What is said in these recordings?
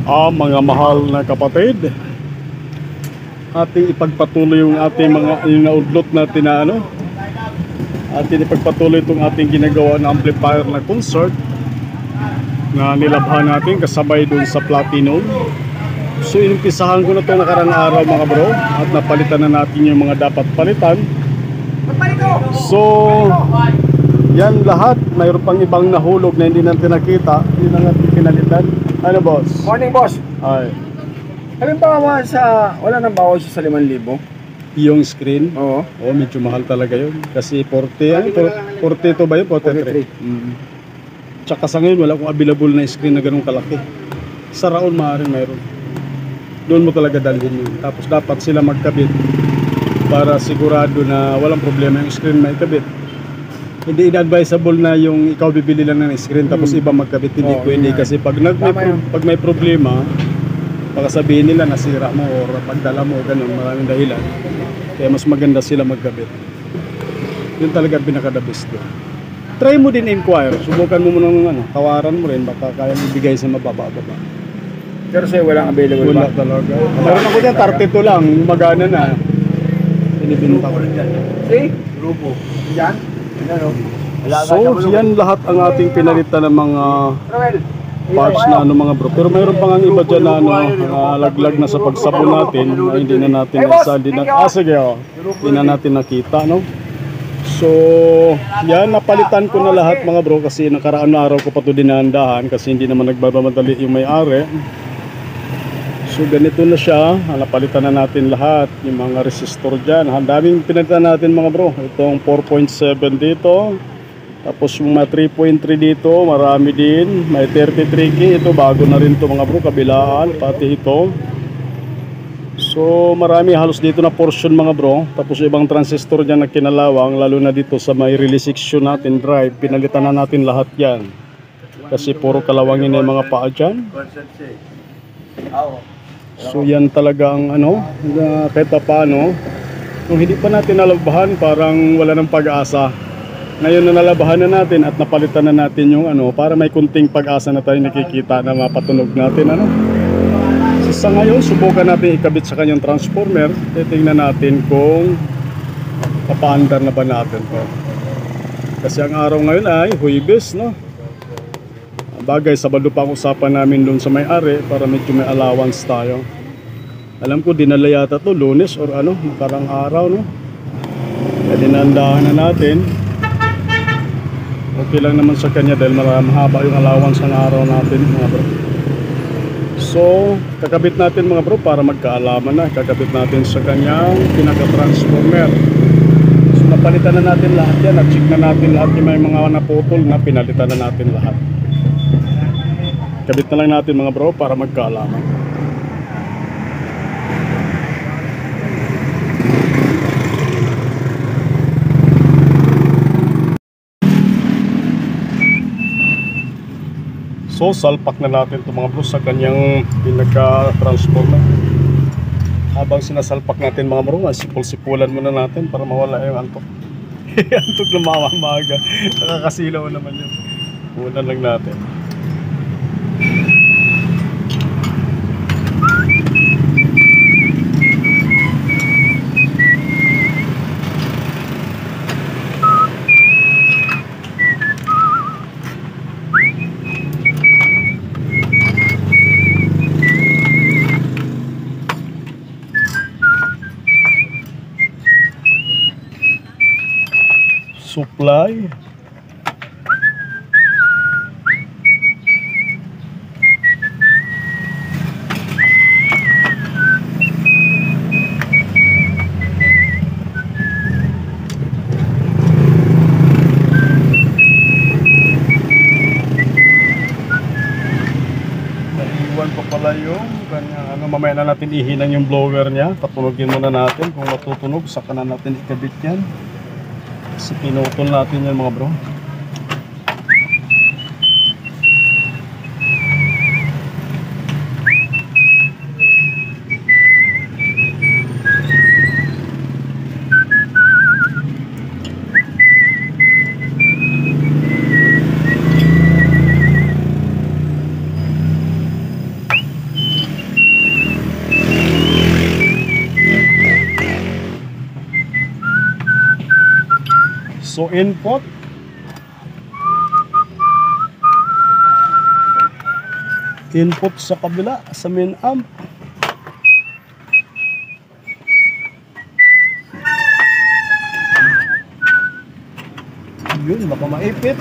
Mga mahal na kapatid, ating ipagpatuloy yung ating mga inaudlot natin na ating ipagpatuloy itong ating ginagawa na amplifier na concert na nilabhan natin kasabay dun sa Platinum. So inumpisahan ko na ito nakarang araw mga bro, at napalitan na natin yung mga dapat palitan. So yan lahat, mayroon pang ibang nahulog na hindi natin nakita, hindi na natin pinalitan. Ano boss? Morning boss. Ay, Halimbawa wala nang bawas sa 5,000. yung screen? Oo. Oh, medyo mahal talaga yun. Kasi 40, 42 ba yun? 43. Tsaka sa ngayon, wala akong available na screen na ganun kalaki. Sa Raon, maaaring mayroon. Doon mo talaga dalhin yun. Tapos dapat sila magkabit para sigurado na walang problema yung screen may kabit. Hindi inadvisable na yung ikaw bibili lang ng screen tapos iba magkabit. Hindi pwede kasi pag may problema, baka sabihin nila nasira mo o pagdala mo, ganun, maraming dahilan. Kaya mas maganda sila magkabit. Yun talaga pinaka-the best doon. Try mo din inquire, subukan mo muna ng tawaran mo rin, baka kaya ibigay sa mababa-baba. Pero sa'yo walang available Wala ba? talaga. Meron ako dyan, 32 lang, magana na. Binibinta ko rin dyan. See? Grupo. Yan? So, yan lahat ang ating pinalitan ng mga parts na mga bro. Pero mayroon pa nga iba dyan na laglag na sa pagsabon natin na hindi na natin sige, hindi na natin nakita, no? So, yan, napalitan ko na lahat mga bro kasi nakaraan na araw ko pa ito dinahandahan kasi hindi naman nagbabamadali yung may-ari. So, ganito na siya. Napalitan na natin lahat yung mga resistor dyan. Ang daming pinalitan natin mga bro. Itong 4.7 dito. Tapos yung mga 3.3 dito, marami din. May 33K. Ito bago na rin ito mga bro, kabilaan. Pati ito. So marami halos dito na portion mga bro. Tapos ibang transistor dyan na kinalawang. Lalo na dito sa may release section natin drive. Pinalitan na natin lahat yan. Kasi puro kalawangin na yung mga paa dyan. So yan talaga ang kahit pa paano. Kung hindi pa natin nalabahan, parang wala ng pag-asa. Ngayon na nalabahan na natin at napalitan na natin yung para may kunting pag-asa na tayo nakikita na mapatunog natin So, sa ngayon, subukan natin ikabit sa kanyang transformer. Titingnan natin kung papaandar na ba natin to. Kasi ang araw ngayon ay Huwebes, no? Bagay, Sabado pa ang usapan namin doon sa may-ari para medyo may allowance tayo. Alam ko dinala yata to Lunes or makarang araw, no? Kaya dinandahan na natin. Okay lang naman sa kanya dahil mahaba yung allowance ng araw natin, mga bro. So, kakabit natin mga bro para magkaalaman na. Kakabit natin sa kanyang pinaka-transformer. So, napalitan na natin lahat yan. At-check na natin lahat yung may mga naputol na pinalitan na natin lahat. Kabit na lang natin mga bro para magkaalaman. So salpak na natin itong mga bro sa kanyang pinaka-transformer. Habang sinasalpak natin mga bro, sipul-sipulan muna natin para mawala yung antok. Antok na mamamaga. Nakakasilaw naman yun. Muna lang natin. Supply. Naiwan pa pala yung kanya, mamaya na natin ihinan yung blower niya. Patunogin muna natin kung matutunog, saka na natin ikabit yan. Kasi pinutol natin yan mga bro. So input. Input sa kabila, sa main amp. Yun, baka maipit.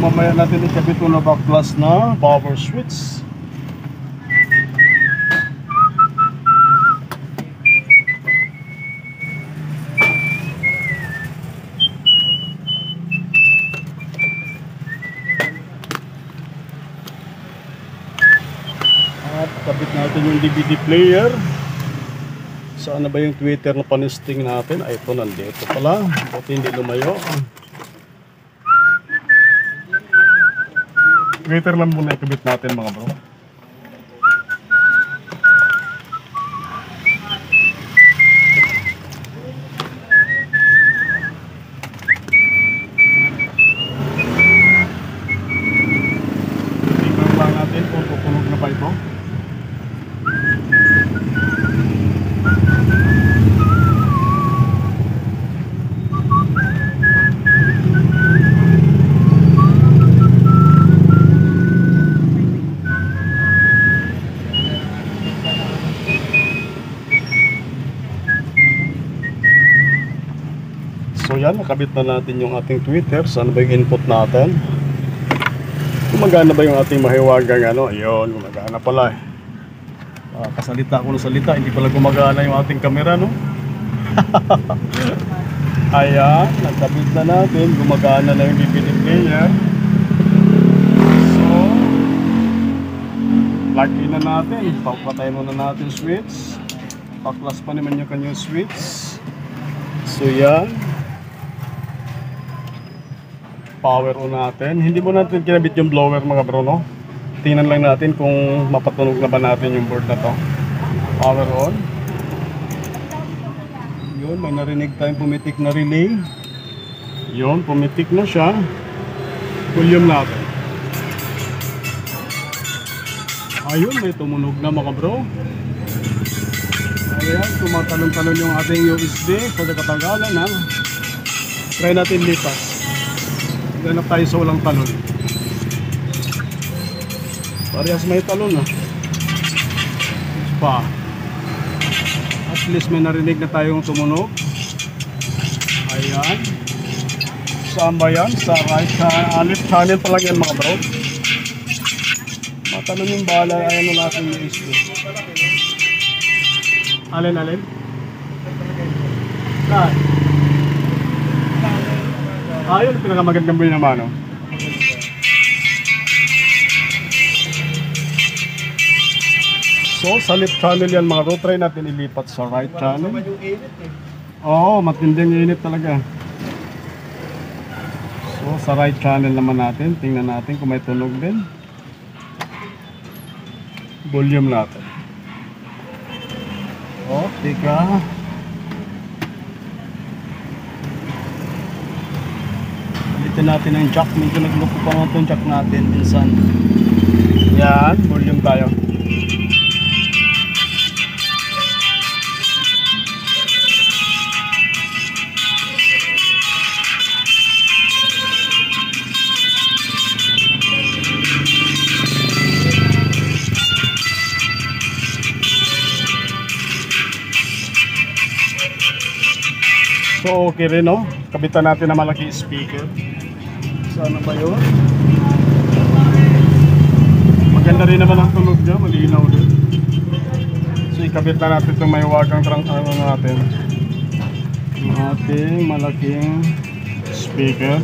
Mamaya natin ikabit ito na backglass na power switch. At kabit natin yung DVD player. Saan na ba yung Twitter na panisting natin? Ay, ito nandito pala. Buti hindi lumayo. Twitter lang muna ikabit natin mga bro. Tingnan lang natin kung tutunog na ba ito. So yan, nakabit na natin yung ating tweeter. Saan ba yung input natin? Gumagana ba yung ating mahiwagang ano? Ayun, gumagana pala eh. Kasalita ako ng salita, hindi pala gumagana yung ating camera, no? Ayan, nakabit na natin. Gumagana na yung DVD player. So, plug in na natin. Papatay muna natin switch. Paklas pa naman yung kanyang switch. So yan, power on natin. Hindi mo natin kinabit yung blower mga bro, no? Tingnan lang natin kung mapatunog na ba natin yung board na to. Power on. Yun, may narinig tayong pumitik na relay. Yun, pumitik na siya. Volume natin. Ayun, may tumunog na mga bro. Ayan, tumatalon-talon yung ating USB. So, katanggalan ha. Try natin lipas. Ganap tayo sa walang talon. Parehas may talon ah. Pa. At least may narinig na tayong tumunog. Ayan. Saan ba yan? Sa right left channel pa lang yan mga bro. Matalon yung bala. Ayan na natin yung USB. Alin? Saan? Ayun, pinakamagandang buhay naman, no? So, sa left channel yan mga bro. Try natin ilipat sa right channel. Oo, matinding init talaga. So, sa right channel naman natin. Tingnan natin kung may tunog din. Volume natin. Oh, tika. Palitin natin ang jack. Medyo nagloko pa nga itong jack natin minsan. Yan, volume tayo. So okay rin, no? Kabitan natin na malaki speaker. Sana ba yun? Maganda rin naman ang tunog niya, malinaw din. So ikabit na natin itong may wagang ano natin. Yung ating malaking speaker.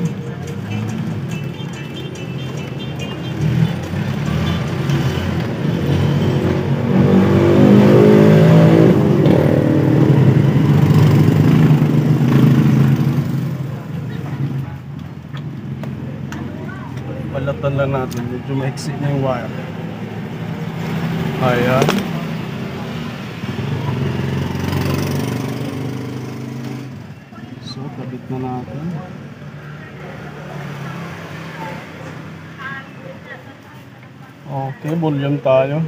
Palitan lang natin. Medyo maiksi na yung wire. Ayan. So, kabit na natin. Okay, volume tayo.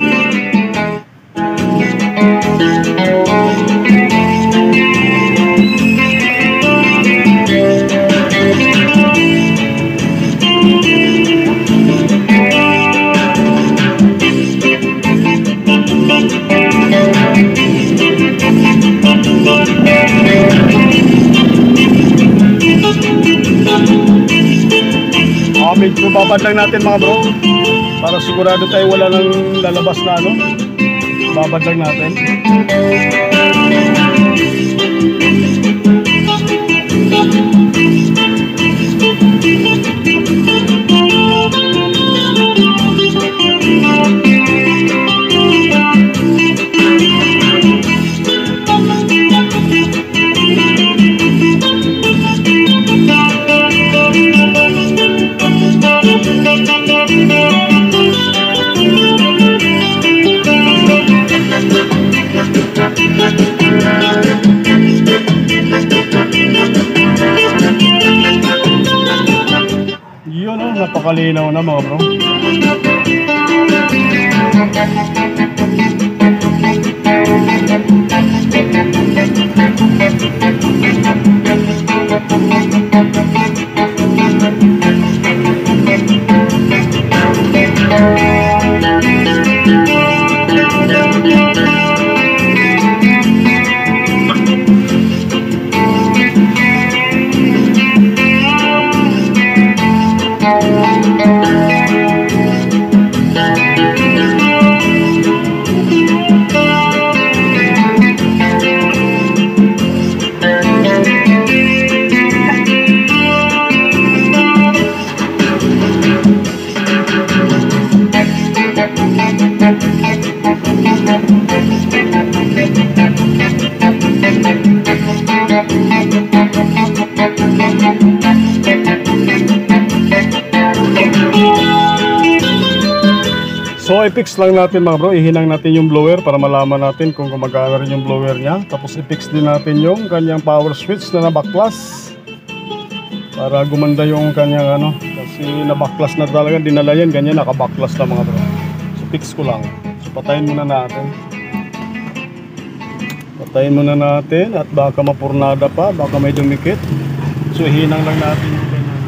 Medyo babad lang natin mga bro para sigurado tayo wala nang lalabas na ano. Babad lang natin. Yun o, napakalinaw na mga bro. So i-fix lang natin mga bro, ihinang natin yung blower para malaman natin kung gumagana rin yung blower niya. Tapos i-fix din natin yung kanyang power switch na nabaklas para gumanda yung kanyang ano, kasi nabaklas na talaga, dinala yan, ganyan nakabaklas na mga bro. So fix ko lang. So patayin muna natin. Patayin muna natin at baka mapurnada pa, baka may dumikit. So ihinang lang natin yung kanyang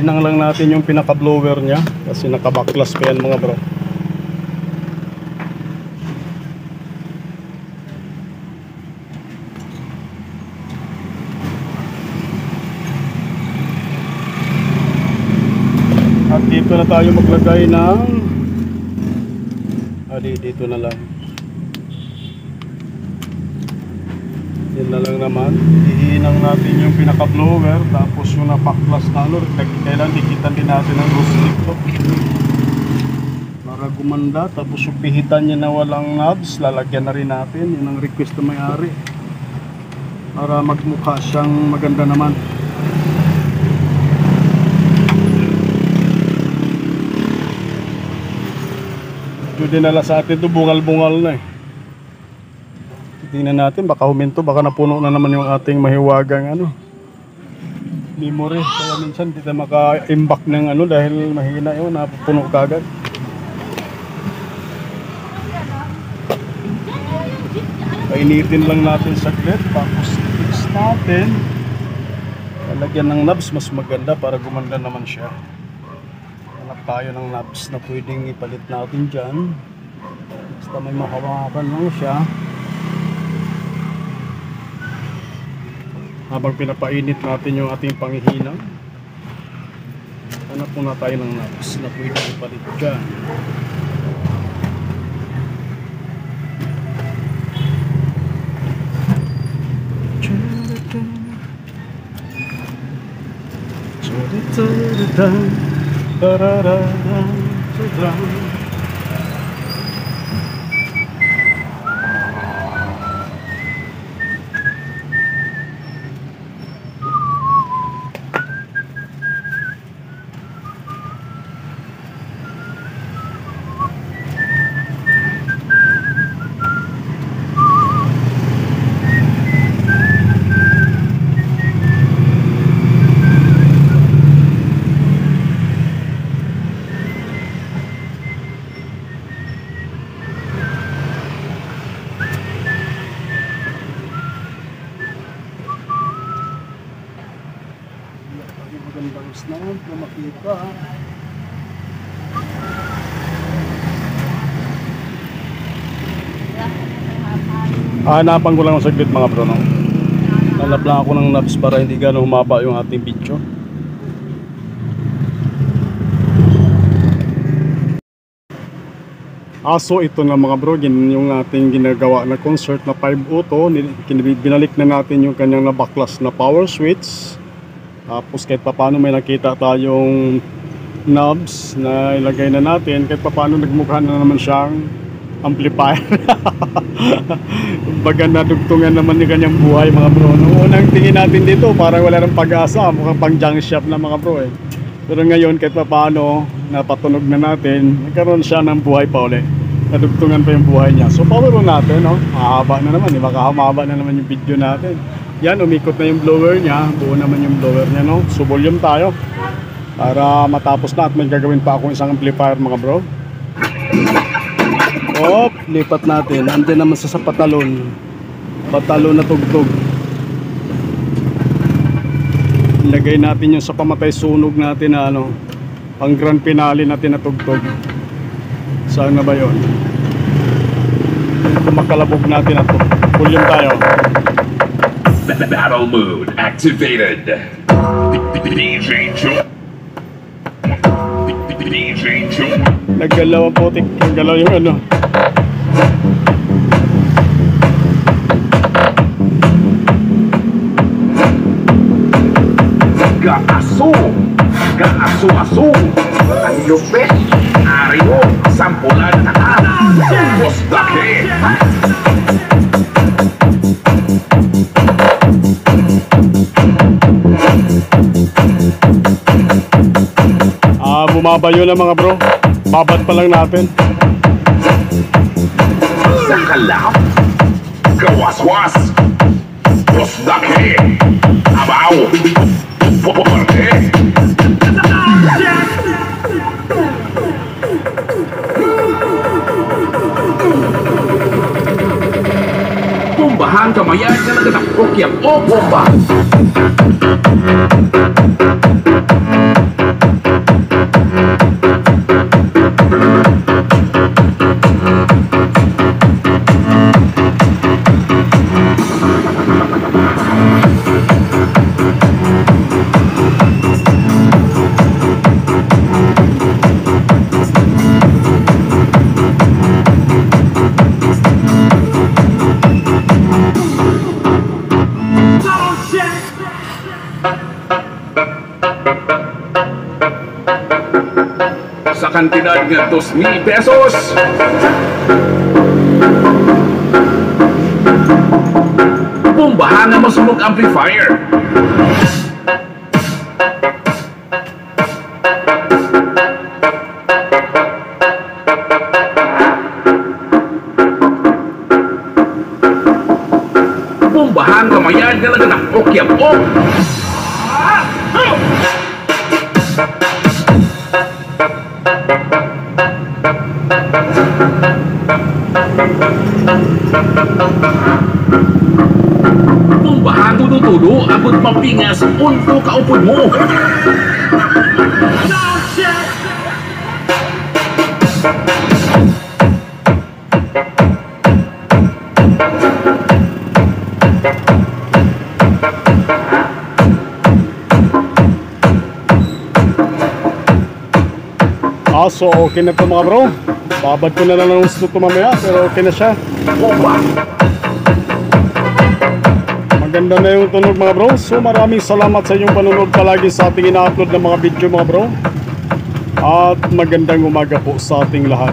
hinang lang natin yung pinaka blower nya kasi nakabaklas pa yan mga bro. At dito na tayo maglagay ng dito na lang. Yan na lang naman. Ihinang natin yung pinaka blower tapos yung napaklas na ano, kailan dikitan din natin ang loose dito para gumanda. Tapos yung pihitan niya na walang knobs, lalagyan na rin natin. Yun ang request ng may-ari para magmukha siyang maganda naman. Ito dinala sa atin ito, bungal-bungal na eh. Tingnan natin, baka huminto, baka napuno na naman yung ating mahiwagang ano, memory. Kaya minsan hindi tayo maka-imbak ng ano dahil mahina yun, napupuno kagad. Painitin lang natin saglit, tapos fix natin. Lalagyan ng knobs, mas maganda para gumanda naman siya. Hanap tayo ng knobs na pwedeng ipalit natin dyan. Basta may makawakan lang siya. Habang pinapainit natin yung ating panghihinang, hanap muna tayo ng knobs na pwedeng ipalit dyan. na makita. Hanapan ko lang ng saglit mga bro, no? Hanap lang ako ng knobs para hindi gano'ng humaba yung ating video. So ito na mga bro, yung ating ginagawa na concert na 5-auto. Binalik na natin yung kanyang nabaklas na power switch. Tapos kahit paano may nakita tayong knobs na ilagay na natin. Kahit paano nagmukha na naman siyang amplifier. Baga nadugtungan naman ni kanyang buhay mga bro. Noong unang tingin natin dito parang wala ng pag-asa, mukhang pang junk shop na mga bro eh. Pero ngayon kahit paano napatunog na natin, nagkaroon siya ng buhay pa ulit. Nadugtungan pa yung buhay niya. So power on natin, no? Mahaba na naman, baka humaba na naman yung video natin. Yan, umikot na yung blower niya, buo naman yung blower niya, no? So volume tayo para matapos na at may gagawin pa akong isang amplifier mga bro. Lipat natin. Andyan naman sa patalon. Patalon na tugtog. Ilagay natin yung sa pamatay sunog natin na ano, pang grand finale natin na tugtog. Saan na ba yun? Kumakalabog natin na to. Volume tayo. Battle mode activated. DJ Joe. DJ Joe. Naggalaw ang putik. Naggalaw yung ano. Kaaso. Kaaso-aso. Ang lupit. Ari mo. Sampulan na ka. Bostake. Bumabayo na mga bro. Babad pa lang natin. Sa kalap. Kawaswas. Bostake. Abaw. Puporte. Pumbahan kamayan ka na ganapok yan o bomba. Sa kantidad ng 2,000 pesos. Pumbahan na masunog amplifier. Pumbahan kamayan ka lang ng okyap-ok. Pumbahan tudo-tudo abot mapingas unto kaupod mo. So okay na to mga bro. Babad ko na lang ng gusto mamaya, pero okay na siya. Maganda na yung tunog mga bro. So maraming salamat sa inyong panunod palagi sa ating ina-upload ng mga video mga bro. At magandang umaga po sa ating lahat.